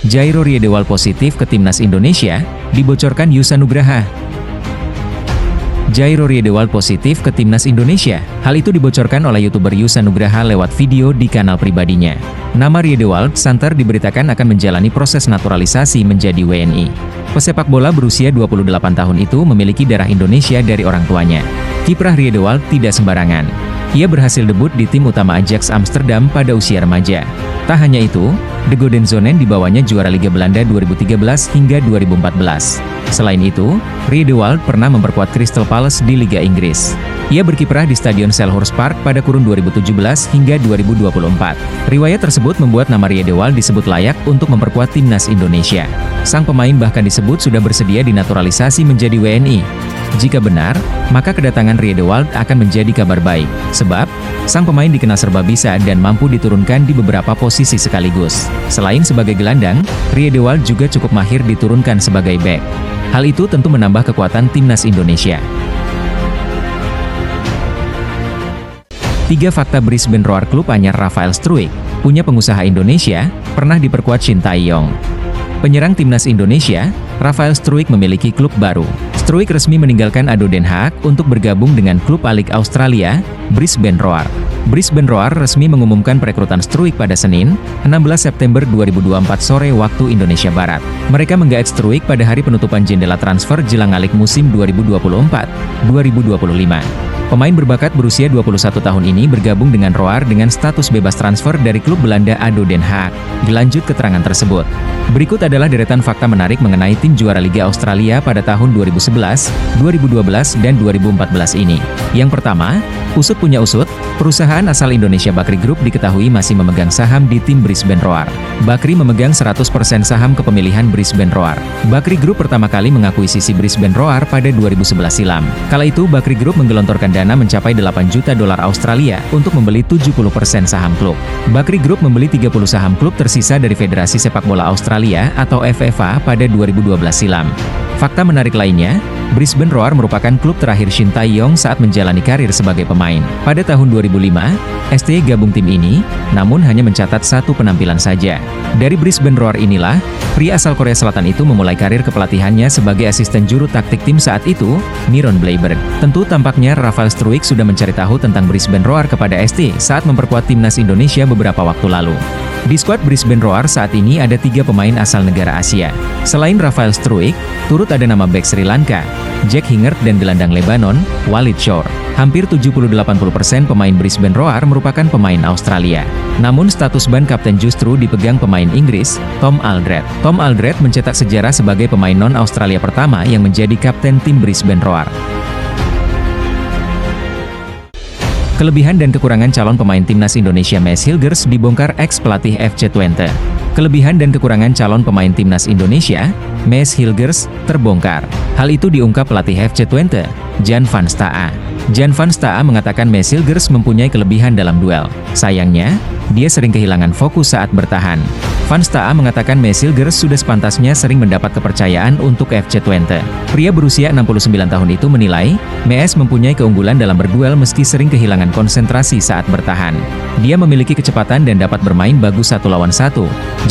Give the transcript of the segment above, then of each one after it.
Jairo Riedewald positif ke Timnas Indonesia, dibocorkan Yusa Nugraha. Jairo Riedewald positif ke Timnas Indonesia. Hal itu dibocorkan oleh YouTuber Yusa Nugraha lewat video di kanal pribadinya. Nama Riedewald santer diberitakan akan menjalani proses naturalisasi menjadi WNI. Pesepak bola berusia 28 tahun itu memiliki darah Indonesia dari orang tuanya. Kiprah Riedewald tidak sembarangan. Ia berhasil debut di tim utama Ajax Amsterdam pada usia remaja. Tak hanya itu, De Godenzonen dibawanya juara Liga Belanda 2013 hingga 2014. Selain itu, Riedewald pernah memperkuat Crystal Palace di Liga Inggris. Ia berkiprah di Stadion Selhurst Park pada kurun 2017 hingga 2024. Riwayat tersebut membuat nama Riedewald disebut layak untuk memperkuat Timnas Indonesia. Sang pemain bahkan disebut sudah bersedia dinaturalisasi menjadi WNI. Jika benar, maka kedatangan Riedewald akan menjadi kabar baik, sebab sang pemain dikenal serba bisa dan mampu diturunkan di beberapa posisi sekaligus. Selain sebagai gelandang, Riedewald juga cukup mahir diturunkan sebagai bek. Hal itu tentu menambah kekuatan Timnas Indonesia. 3 fakta Brisbane Roar klub anyar Rafael Struijk, punya pengusaha Indonesia, pernah diperkuat Shin Tae-yong. Penyerang Timnas Indonesia, Rafael Struijk memiliki klub baru. Struijk resmi meninggalkan ADO Den Haag untuk bergabung dengan klub A-League Australia, Brisbane Roar. Brisbane Roar resmi mengumumkan perekrutan Struijk pada Senin, 16 September 2024 sore waktu Indonesia Barat. Mereka menggaet Struijk pada hari penutupan jendela transfer jelang A-League musim 2024-2025. Pemain berbakat berusia 21 tahun ini bergabung dengan Roar dengan status bebas transfer dari klub Belanda ADO Den Haag. Dilanjut keterangan tersebut. Berikut adalah deretan fakta menarik mengenai tim juara Liga Australia pada tahun 2011, 2012, dan 2014 ini. Yang pertama, usut punya usut, perusahaan asal Indonesia Bakri Group diketahui masih memegang saham di tim Brisbane Roar. Bakri memegang 100% saham kepemilihan Brisbane Roar. Bakri Group pertama kali mengakuisisi Brisbane Roar pada 2011 silam. Kala itu Bakri Group menggelontorkan dana mencapai 8 juta dolar Australia untuk membeli 70% saham klub. Bakri Group membeli 30 saham klub tersisa dari Federasi Sepak Bola Australia atau FFA pada 2012 silam. Fakta menarik lainnya, Brisbane Roar merupakan klub terakhir Shin Tae-yong saat menjalani karir sebagai pemain. Pada tahun 2005, ST gabung tim ini, namun hanya mencatat 1 penampilan saja. Dari Brisbane Roar inilah, pria asal Korea Selatan itu memulai karir kepelatihannya sebagai asisten juru taktik tim saat itu, Myron Bleiberg. Tentu tampaknya Rafael Struijk sudah mencari tahu tentang Brisbane Roar kepada ST saat memperkuat Timnas Indonesia beberapa waktu lalu. Di skuad Brisbane Roar saat ini ada 3 pemain asal negara Asia. Selain Rafael Struijk, turut ada nama bek Sri Lanka, Jack Hingert, dan gelandang Lebanon, Walid Shore. Hampir 70-80% pemain Brisbane Roar merupakan pemain Australia. Namun status ban kapten justru dipegang pemain Inggris, Tom Alldred. Tom Alldred mencetak sejarah sebagai pemain non-Australia pertama yang menjadi kapten tim Brisbane Roar. Kelebihan dan kekurangan calon pemain Timnas Indonesia Maes Hilgers dibongkar ex-pelatih FC Twente. Kelebihan dan kekurangan calon pemain Timnas Indonesia, Maes Hilgers, terbongkar. Hal itu diungkap pelatih FC Twente, Jan van Staa. Jan van Staa mengatakan Maes Hilgers mempunyai kelebihan dalam duel. Sayangnya, dia sering kehilangan fokus saat bertahan. Van Staa mengatakan Maes Hilgers sudah sepantasnya sering mendapat kepercayaan untuk FC Twente. Pria berusia 69 tahun itu menilai, Maes mempunyai keunggulan dalam berduel meski sering kehilangan konsentrasi saat bertahan. Dia memiliki kecepatan dan dapat bermain bagus 1 lawan 1,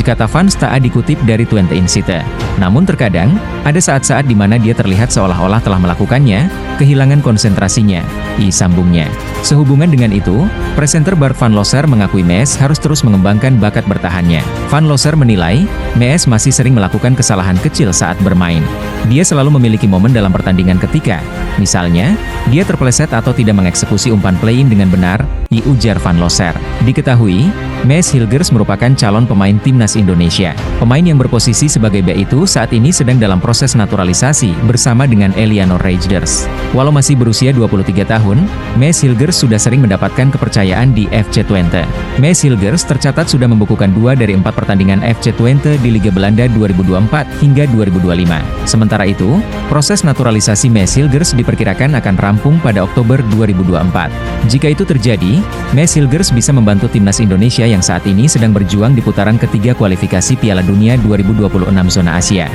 jika Van Staa dikutip dari Twente Insight. Namun terkadang, ada saat-saat di mana dia terlihat seolah-olah telah melakukannya, kehilangan konsentrasinya, sambungnya. Sehubungan dengan itu, presenter Bart van Losser mengakui Maes harus terus mengembangkan bakat bertahannya. Van Losser menilai, Maes masih sering melakukan kesalahan kecil saat bermain. Dia selalu memiliki momen dalam pertandingan ketika, misalnya, dia terpeleset atau tidak mengeksekusi umpan play-in dengan benar, ujar Van Losser. Diketahui, Maes Hilgers merupakan calon pemain Timnas Indonesia. Pemain yang berposisi sebagai bek itu saat ini sedang dalam proses naturalisasi bersama dengan Eleanor Reijers. Walau masih berusia 23 tahun, Maes Hilgers sudah sering mendapatkan kepercayaan di FC Twente. Maes Hilgers tercatat sudah membukukan 2 dari 4 pertandingan FC Twente di Liga Belanda 2024 hingga 2025. Sementara itu, proses naturalisasi Maes Hilgers diperkirakan akan rampung pada Oktober 2024. Jika itu terjadi, Maes Hilgers bisa membantu Timnas Indonesia yang saat ini sedang berjuang di putaran ketiga kualifikasi Piala Dunia 2026 zona Asia.